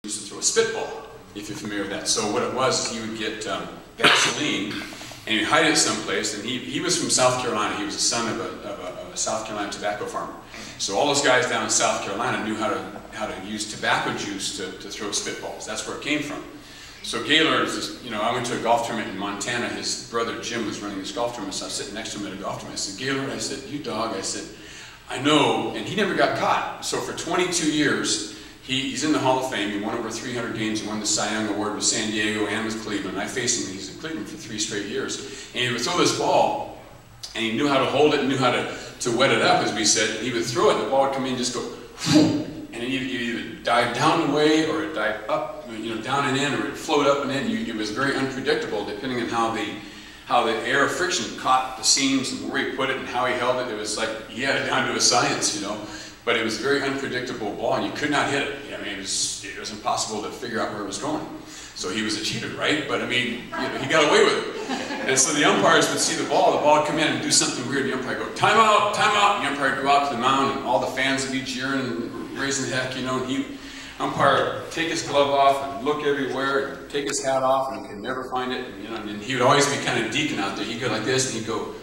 used to throw a spitball, if you're familiar with that. So what it was is he would get gasoline and he'd hide it someplace. And he was from South Carolina. He was the son of a South Carolina tobacco farmer. So all those guys down in South Carolina knew how to use tobacco juice to throw spitballs. That's where it came from. So Gaylord, I went to a golf tournament in Montana. His brother Jim was running this golf tournament, so I was sitting next to him at a golf tournament. I said, Gaylord, I said, you dog, I said, I know, and he never got caught. So for 22 years, he's in the Hall of Fame. He won over 300 games. He won the Cy Young Award with San Diego and with Cleveland. I faced him. He's in Cleveland for 3 straight years. And he would throw this ball, and he knew how to hold it and knew how to wet it up, as we said. And he would throw it, and the ball would come in and just go, whoo, and it either dive down and away, or it dive up, down and in, or it float up and in. It was very unpredictable, depending on how the air friction caught the seams and where he put it and how he held it. It was like he had it down to a science, But it was a very unpredictable ball, and you could not hit it. I mean, it was impossible to figure out where it was going. So he was a cheater, right? But I mean, he got away with it. And so the umpires would see the ball would come in and do something weird. The umpire would go, time out, time out. And the umpire would go out to the mound, and all the fans would be cheering and raising the heck, and he umpire take his glove off and look everywhere and take his hat off, and he could never find it. And he would always be kind of deacon out there. He'd go like this, and he'd go,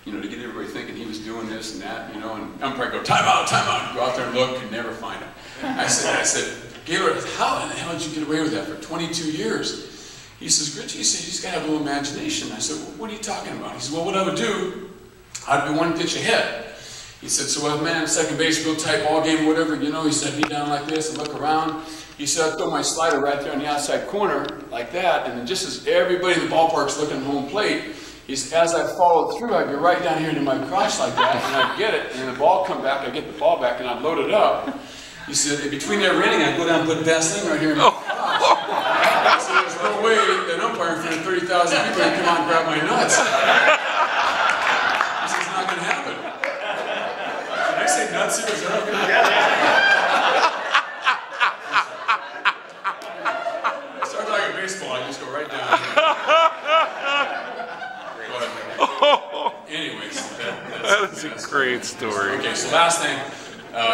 to get everybody thinking he was doing this and that, and umpire would go, time out, time out. He'd go out there and look, could never find it. I said, Gaylord, how in the hell did you get away with that for 22 years? He says, Grich, he said, you just got to have a little imagination. I said, well, what are you talking about? He said, well, what I would do, I'd be 1 pitch ahead. He said, so if man at second base, real tight ball game or whatever, he said, I'd be down like this and look around. He said, I'd throw my slider right there on the outside corner like that, and then just as everybody in the ballpark's looking at home plate, he said, as I followed through, I'd go right down here into my crotch like that, and I'd get it, and then the ball come back, I'd get the ball back, and I'd load it up. He said, in between their rating, I'd go down and put Vaseline right here in my crotch. So there's no way an umpire in front of 30,000 people would come out and grab my nuts. This is not going to happen. Did I say nuts here? Is that okay? I start talking baseball, I just go right down here. Anyways, that is a great story. Okay, so last thing,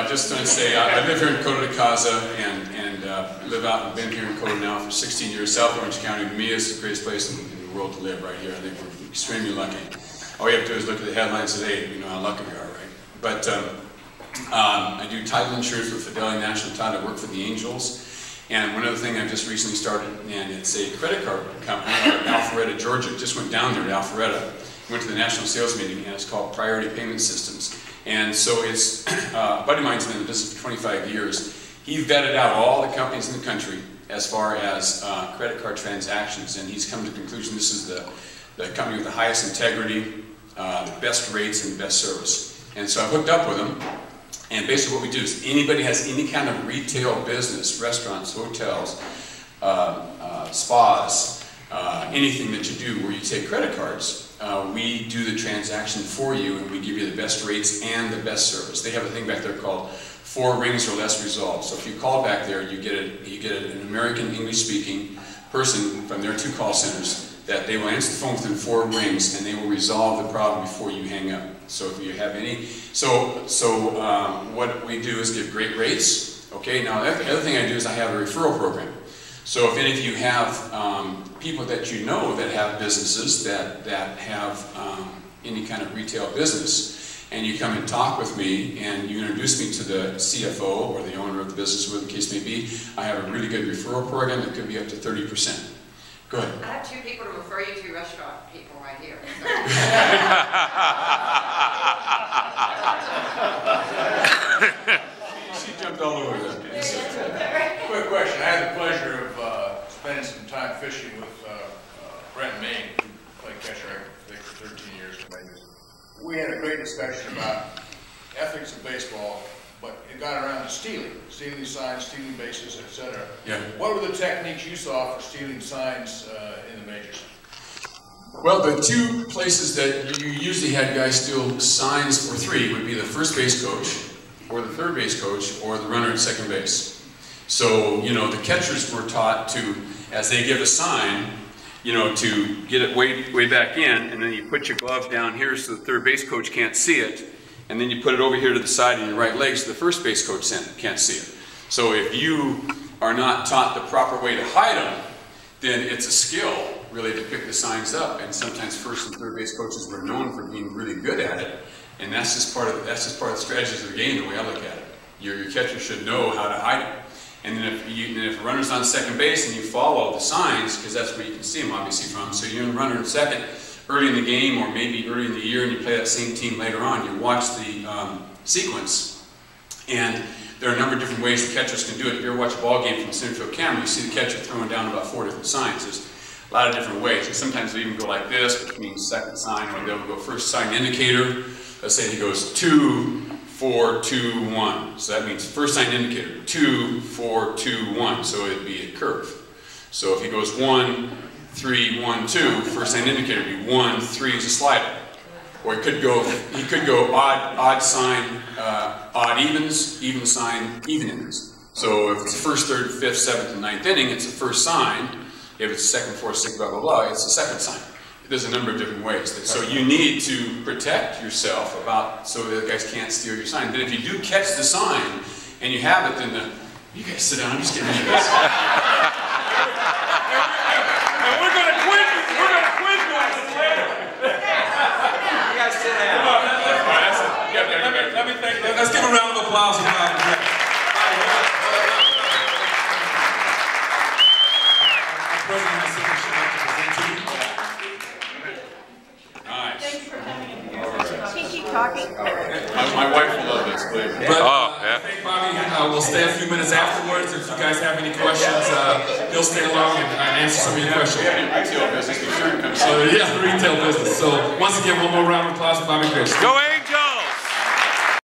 just going to say, I live here in Coto de Caza and live out and been here in Coto now for 16 years. South Orange County, to me, is the greatest place in the world to live right here. I think we're extremely lucky. All you have to do is look at the headlines today, and you know how lucky we are, right? But I do title insurance with Fidelity National Title. I work for the Angels. And one other thing I've just recently started, and it's a credit card company in Alpharetta, Georgia. Just went down there to Alpharetta, went to the national sales meeting, and it's called Priority Payment Systems. And so it's, a buddy of mine's been in the business for 25 years. He vetted out all the companies in the country as far as credit card transactions, and he's come to the conclusion this is the company with the highest integrity, the best rates, and the best service. And so I hooked up with him. And basically what we do is anybody has any kind of retail business, restaurants, hotels, spas, anything that you do where you take credit cards, we do the transaction for you and we give you the best rates and the best service. They have a thing back there called 4 rings or less resolved. So if you call back there, you get an American English-speaking person from their 2 call centers that they will answer the phone within 4 rings and they will resolve the problem before you hang up. So if you have any, what we do is give great rates. Okay, now the other thing I do is I have a referral program. So if any of you have people that you know that have businesses that have any kind of retail business, and you come and talk with me and you introduce me to the CFO or the owner of the business, whatever the case may be, I have a really good referral program that could be up to 30%. Go ahead. I have 2 people to refer you to, restaurant people right here. She jumped all over that. Quick question. I had the pleasure of spending some time fishing with Brent Maine, who played catcher for 13 years. We had a great discussion about ethics of baseball, but it got around to stealing signs, stealing bases, etc. Yeah. What were the techniques you saw for stealing signs in the majors? Well, the 2 places that you usually had guys steal signs, or 3, would be the first base coach, or the third base coach, or the runner at second base. So, the catchers were taught to, as they give a sign, to get it way back in, and then you put your glove down here so the third base coach can't see it, and then you put it over here to the side of your right leg so the first base coach can't see it. So if you are not taught the proper way to hide them, then it's a skill really to pick the signs up. And sometimes first and third base coaches were known for being really good at it, and that's just part of the strategies of the game. The way I look at it, your catcher should know how to hide it. And then if a runner's on second base and you follow the signs, because that's where you can see them obviously from. So you're in runner in second early in the game, or maybe early in the year, and you play that same team later on. You watch the sequence, and there are a number of different ways the catchers can do it. If you ever watch a ball game from a center field camera, you see the catcher throwing down about 4 different signs. There's a lot of different ways. And sometimes they even go like this, which means second sign, or they'll go first sign indicator. Let's say he goes 2, 4, 2, 1. So that means first sign indicator, 2, 4, 2, 1. So it'd be a curve. So if he goes 1, 3, 1, 2, first sign indicator would be 1, 3 is a slider. Or he could go odd sign, odd evens, even sign, even innings. So if it's the first, third, fifth, seventh, and ninth inning, it's the first sign. If it's second, fourth, sixth, blah, blah, blah, it's the second sign. There's a number of different ways. So you need to protect yourself so that the guys can't steal your sign. Then if you do catch the sign and you have it, then you guys sit down. I'm just kidding you guys. And we're gonna quiz you on this later. You guys sit down. Let me thank you. Let's give a round of applause for Bob. Talking. My wife will love this, believe me. But, yeah. thank Bobby. We'll stay a few minutes afterwards. If you guys have any questions, he'll stay along and answer some of your questions. Retail business, the shirt comes So, yeah, retail business. So, once again, one more round of applause for Bobby Grich. Go ahead.